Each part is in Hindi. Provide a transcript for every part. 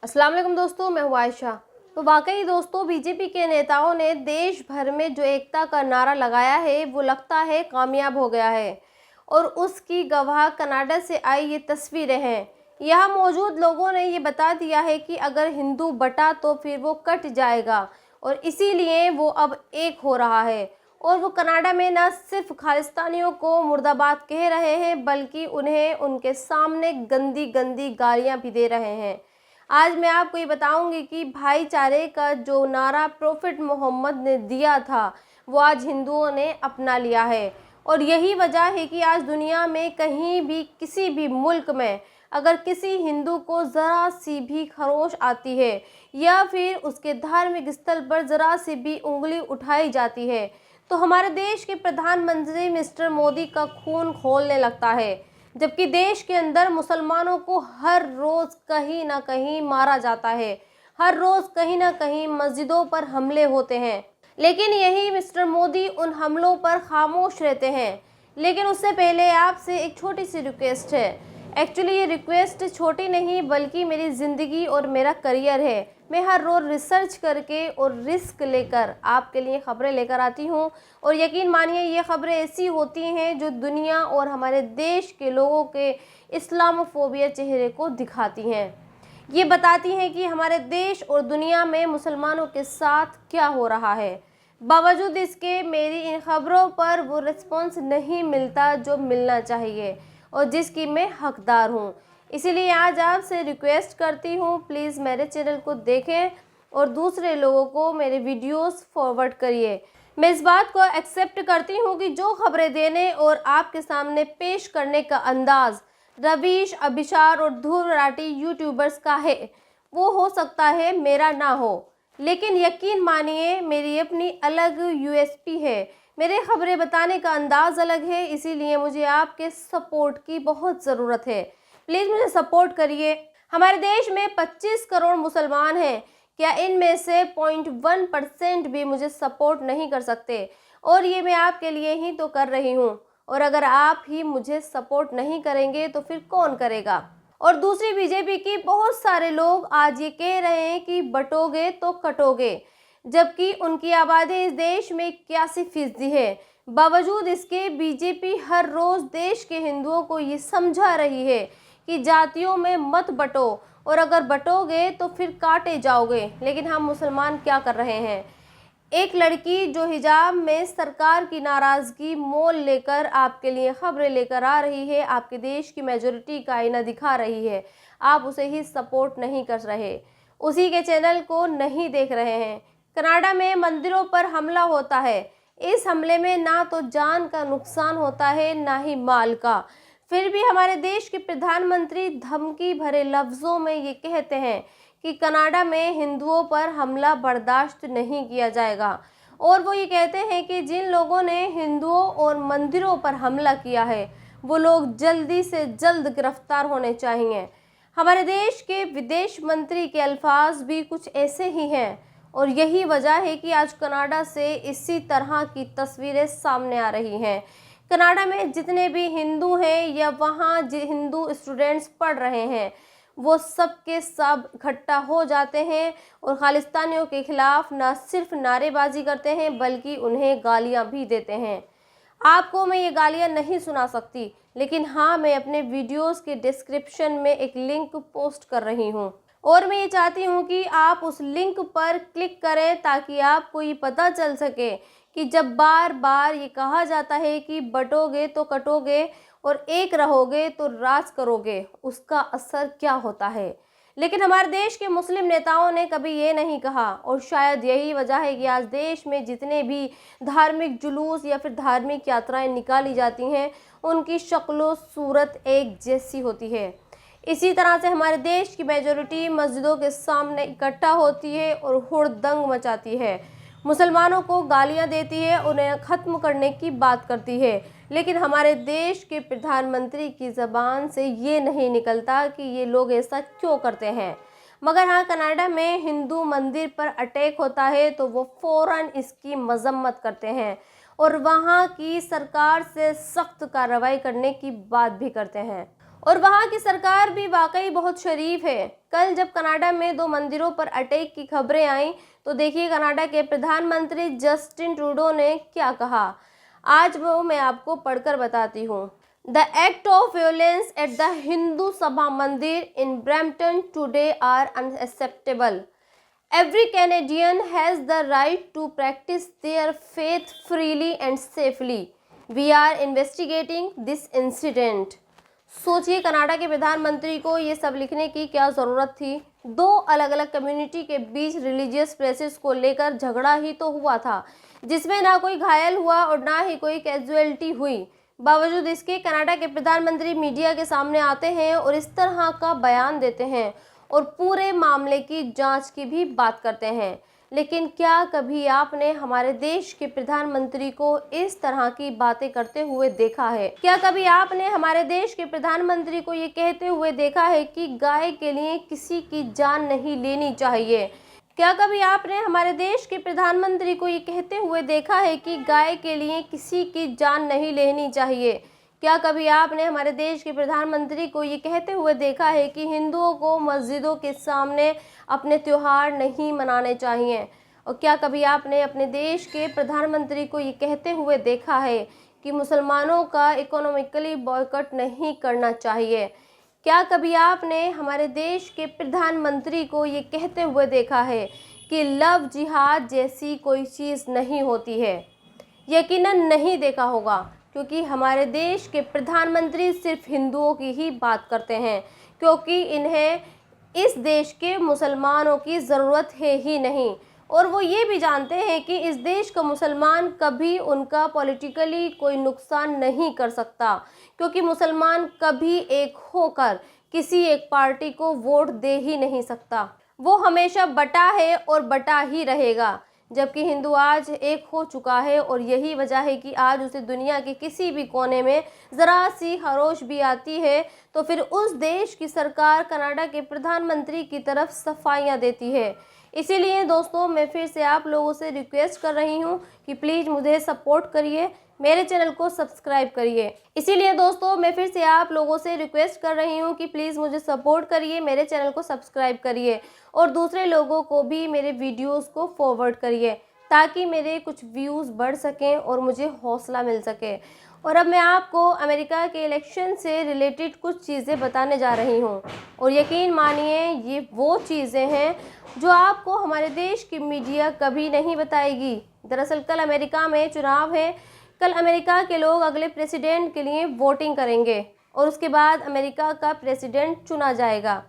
अस्सलाम वालेकुम दोस्तों, मैं हूँ आयशा। तो वाकई दोस्तों, बीजेपी के नेताओं ने देश भर में जो एकता का नारा लगाया है वो लगता है कामयाब हो गया है। और उसकी गवाह कनाडा से आई ये तस्वीरें हैं। यहाँ मौजूद लोगों ने ये बता दिया है कि अगर हिंदू बटा तो फिर वो कट जाएगा, और इसीलिए वो अब एक हो रहा है। और वो कनाडा में न सिर्फ खालिस्तानियों को मुर्दाबाद कह रहे हैं, बल्कि उन्हें उनके सामने गंदी गंदी गालियाँ भी दे रहे हैं। आज मैं आपको ये बताऊंगी कि भाईचारे का जो नारा प्रॉफिट मोहम्मद ने दिया था वो आज हिंदुओं ने अपना लिया है। और यही वजह है कि आज दुनिया में कहीं भी किसी भी मुल्क में अगर किसी हिंदू को ज़रा सी भी खरोश आती है या फिर उसके धार्मिक स्थल पर ज़रा सी भी उंगली उठाई जाती है तो हमारे देश के प्रधानमंत्री मिस्टर मोदी का खून खौलने लगता है। जबकि देश के अंदर मुसलमानों को हर रोज़ कहीं ना कहीं मारा जाता है, हर रोज़ कहीं ना कहीं मस्जिदों पर हमले होते हैं, लेकिन यही मिस्टर मोदी उन हमलों पर खामोश रहते हैं। लेकिन उससे पहले आपसे एक छोटी सी रिक्वेस्ट है। एक्चुअली ये रिक्वेस्ट छोटी नहीं बल्कि मेरी ज़िंदगी और मेरा करियर है। मैं हर रोज़ रिसर्च करके और रिस्क लेकर आपके लिए ख़बरें लेकर आती हूँ, और यकीन मानिए ये ख़बरें ऐसी होती हैं जो दुनिया और हमारे देश के लोगों के इस्लामोफोबिया चेहरे को दिखाती हैं। ये बताती हैं कि हमारे देश और दुनिया में मुसलमानों के साथ क्या हो रहा है। बावजूद इसके मेरी इन खबरों पर वो रिस्पॉन्स नहीं मिलता जो मिलना चाहिए और जिसकी मैं हकदार हूँ। इसीलिए आज आपसे रिक्वेस्ट करती हूँ, प्लीज़ मेरे चैनल को देखें और दूसरे लोगों को मेरे वीडियोस फॉरवर्ड करिए। मैं इस बात को एक्सेप्ट करती हूँ कि जो खबरें देने और आपके सामने पेश करने का अंदाज़ रवीश, अभिशार और ध्रुव राठी यूट्यूबर्स का है, वो हो सकता है मेरा ना हो, लेकिन यकीन मानिए मेरी अपनी अलग यूएसपी है। मेरे खबरें बताने का अंदाज़ अलग है, इसीलिए मुझे आपके सपोर्ट की बहुत ज़रूरत है। प्लीज़ मुझे सपोर्ट करिए। हमारे देश में 25 करोड़ मुसलमान हैं। क्या इनमें से 0.1% भी मुझे सपोर्ट नहीं कर सकते? और ये मैं आपके लिए ही तो कर रही हूँ। और अगर आप ही मुझे सपोर्ट नहीं करेंगे तो फिर कौन करेगा? और दूसरी, बीजेपी की बहुत सारे लोग आज ये कह रहे हैं कि बटोगे तो कटोगे, जबकि उनकी आबादी इस देश में 81% है। बावजूद इसके बीजेपी हर रोज़ देश के हिंदुओं को ये समझा रही है कि जातियों में मत बटो, और अगर बटोगे तो फिर काटे जाओगे। लेकिन हम मुसलमान क्या कर रहे हैं? एक लड़की जो हिजाब में सरकार की नाराज़गी मोल लेकर आपके लिए खबरें लेकर आ रही है, आपके देश की मेजॉरिटी का आईना दिखा रही है, आप उसे ही सपोर्ट नहीं कर रहे, उसी के चैनल को नहीं देख रहे हैं। कनाडा में मंदिरों पर हमला होता है। इस हमले में ना तो जान का नुकसान होता है ना ही माल का। फिर भी हमारे देश के प्रधानमंत्री धमकी भरे लफ्ज़ों में ये कहते हैं कि कनाडा में हिंदुओं पर हमला बर्दाश्त नहीं किया जाएगा। और वो ये कहते हैं कि जिन लोगों ने हिंदुओं और मंदिरों पर हमला किया है वो लोग जल्दी से जल्द गिरफ्तार होने चाहिए। हमारे देश के विदेश मंत्री के अल्फाज भी कुछ ऐसे ही हैं, और यही वजह है कि आज कनाडा से इसी तरह की तस्वीरें सामने आ रही हैं। कनाडा में जितने भी हिंदू हैं या वहाँ हिंदू स्टूडेंट्स पढ़ रहे हैं वो सब के सब इकट्ठा हो जाते हैं और खालिस्तानियों के खिलाफ न सिर्फ नारेबाजी करते हैं बल्कि उन्हें गालियां भी देते हैं। आपको मैं ये गालियां नहीं सुना सकती, लेकिन हाँ, मैं अपने वीडियोस के डिस्क्रिप्शन में एक लिंक पोस्ट कर रही हूँ, और मैं ये चाहती हूँ कि आप उस लिंक पर क्लिक करें ताकि आपको ये पता चल सके कि जब बार बार ये कहा जाता है कि बटोगे तो कटोगे और एक रहोगे तो राज करोगे, उसका असर क्या होता है। लेकिन हमारे देश के मुस्लिम नेताओं ने कभी ये नहीं कहा, और शायद यही वजह है कि आज देश में जितने भी धार्मिक जुलूस या फिर धार्मिक यात्राएं निकाली जाती हैं उनकी शक्लो सूरत एक जैसी होती है। इसी तरह से हमारे देश की मेजॉरिटी मस्जिदों के सामने इकट्ठा होती है और हुड़दंग मचाती है, मुसलमानों को गालियां देती है, उन्हें ख़त्म करने की बात करती है। लेकिन हमारे देश के प्रधानमंत्री की ज़बान से ये नहीं निकलता कि ये लोग ऐसा क्यों करते हैं। मगर हाँ, कनाडा में हिंदू मंदिर पर अटैक होता है तो वो फ़ौरन इसकी मजम्मत करते हैं और वहाँ की सरकार से सख्त कार्रवाई करने की बात भी करते हैं। और वहाँ की सरकार भी वाकई बहुत शरीफ है। कल जब कनाडा में 2 मंदिरों पर अटैक की खबरें आईं तो देखिए कनाडा के प्रधानमंत्री जस्टिन ट्रूडो ने क्या कहा। आज वो मैं आपको पढ़कर बताती हूँ। The act of violence at the Hindu Sabha Mandir in Brampton today are unacceptable. Every Canadian has the right to practice their faith freely and safely. We are investigating this incident. सोचिए कनाडा के प्रधानमंत्री को ये सब लिखने की क्या ज़रूरत थी। 2 अलग अलग कम्युनिटी के बीच रिलीजियस प्लेसेस को लेकर झगड़ा ही तो हुआ था, जिसमें ना कोई घायल हुआ और ना ही कोई कैजुअलिटी हुई। बावजूद इसके कनाडा के प्रधानमंत्री मीडिया के सामने आते हैं और इस तरह का बयान देते हैं और पूरे मामले की जांच की भी बात करते हैं। लेकिन क्या कभी आपने हमारे देश के प्रधानमंत्री को इस तरह की बातें करते हुए देखा है? क्या कभी आपने हमारे देश के प्रधानमंत्री को ये कहते हुए देखा है कि गाय के लिए किसी की जान नहीं लेनी चाहिए? क्या कभी आपने हमारे देश के प्रधानमंत्री को ये कहते हुए देखा है कि गाय के लिए किसी की जान नहीं लेनी चाहिए? क्या कभी आपने हमारे देश के प्रधानमंत्री को ये कहते हुए देखा है कि हिंदुओं को मस्जिदों के सामने अपने त्योहार नहीं मनाने चाहिए? और क्या कभी आपने अपने देश के प्रधानमंत्री को ये कहते हुए देखा है कि मुसलमानों का इकोनॉमिकली बॉयकॉट नहीं करना चाहिए? क्या कभी आपने हमारे देश के प्रधानमंत्री को ये कहते हुए देखा है कि लव जिहाद जैसी कोई चीज़ नहीं होती है? यकीनन नहीं देखा होगा, क्योंकि हमारे देश के प्रधानमंत्री सिर्फ हिंदुओं की ही बात करते हैं, क्योंकि इन्हें इस देश के मुसलमानों की ज़रूरत है ही नहीं। और वो ये भी जानते हैं कि इस देश का मुसलमान कभी उनका पॉलिटिकली कोई नुकसान नहीं कर सकता, क्योंकि मुसलमान कभी एक होकर किसी एक पार्टी को वोट दे ही नहीं सकता। वो हमेशा बटा है और बटा ही रहेगा, जबकि हिंदू आज एक हो चुका है। और यही वजह है कि आज उसे दुनिया के किसी भी कोने में ज़रा सी खरोश भी आती है तो फिर उस देश की सरकार कनाडा के प्रधानमंत्री की तरफ सफाइयाँ देती है। इसीलिए दोस्तों मैं फिर से आप लोगों से रिक्वेस्ट कर रही हूँ कि प्लीज़ मुझे सपोर्ट करिए, मेरे चैनल को सब्सक्राइब करिए। इसीलिए दोस्तों मैं फिर से आप लोगों से रिक्वेस्ट कर रही हूँ कि प्लीज़ मुझे सपोर्ट करिए, मेरे चैनल को सब्सक्राइब करिए और दूसरे लोगों को भी मेरे वीडियोस को फॉरवर्ड करिए, ताकि मेरे कुछ व्यूज़ बढ़ सकें और मुझे हौसला मिल सके। और अब मैं आपको अमेरिका के इलेक्शन से रिलेटेड कुछ चीज़ें बताने जा रही हूँ, और यकीन मानिए ये वो चीज़ें हैं जो आपको हमारे देश की मीडिया कभी नहीं बताएगी। दरअसल कल अमेरिका में चुनाव है। कल अमेरिका के लोग अगले प्रेसिडेंट के लिए वोटिंग करेंगे और उसके बाद अमेरिका का प्रेसिडेंट चुना जाएगा।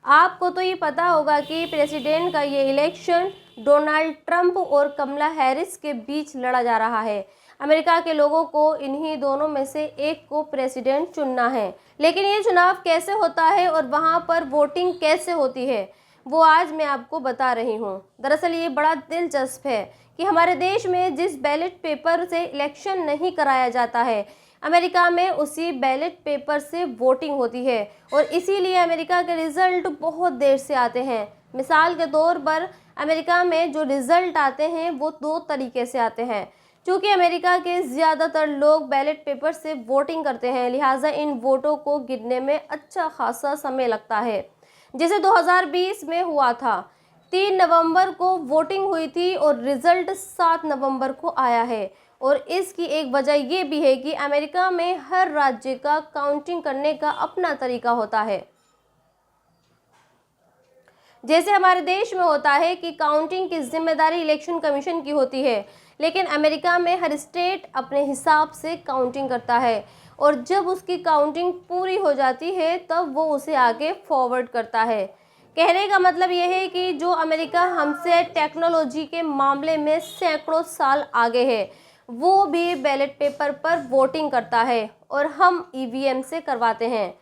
आपको तो ये पता होगा कि प्रेसिडेंट का ये इलेक्शन डोनाल्ड ट्रंप और कमला हैरिस के बीच लड़ा जा रहा है। अमेरिका के लोगों को इन्हीं दोनों में से एक को प्रेसिडेंट चुनना है। लेकिन ये चुनाव कैसे होता है और वहाँ पर वोटिंग कैसे होती है, वो आज मैं आपको बता रही हूँ। दरअसल ये बड़ा दिलचस्प है कि हमारे देश में जिस बैलेट पेपर से इलेक्शन नहीं कराया जाता है, अमेरिका में उसी बैलेट पेपर से वोटिंग होती है। और इसीलिए अमेरिका के रिज़ल्ट बहुत देर से आते हैं। मिसाल के तौर पर अमेरिका में जो रिज़ल्ट आते हैं वो 2 तरीके से आते हैं। चूँकि अमेरिका के ज़्यादातर लोग बैलेट पेपर से वोटिंग करते हैं, लिहाजा इन वोटों को गिनने में अच्छा खासा समय लगता है। जैसे 2020 में हुआ था, 3 नवंबर को वोटिंग हुई थी और रिज़ल्ट 7 नवंबर को आया है। और इसकी एक वजह ये भी है कि अमेरिका में हर राज्य का काउंटिंग करने का अपना तरीका होता है। जैसे हमारे देश में होता है कि काउंटिंग की जिम्मेदारी इलेक्शन कमीशन की होती है, लेकिन अमेरिका में हर स्टेट अपने हिसाब से काउंटिंग करता है और जब उसकी काउंटिंग पूरी हो जाती है तब वो उसे आगे फॉरवर्ड करता है। कहने का मतलब यह है कि जो अमेरिका हमसे टेक्नोलॉजी के मामले में सैकड़ों साल आगे है, वो भी बैलेट पेपर पर वोटिंग करता है और हम ईवीएम से करवाते हैं,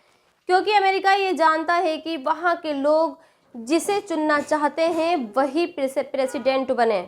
क्योंकि अमेरिका ये जानता है कि वहाँ के लोग जिसे चुनना चाहते हैं वही प्रेसिडेंट बने।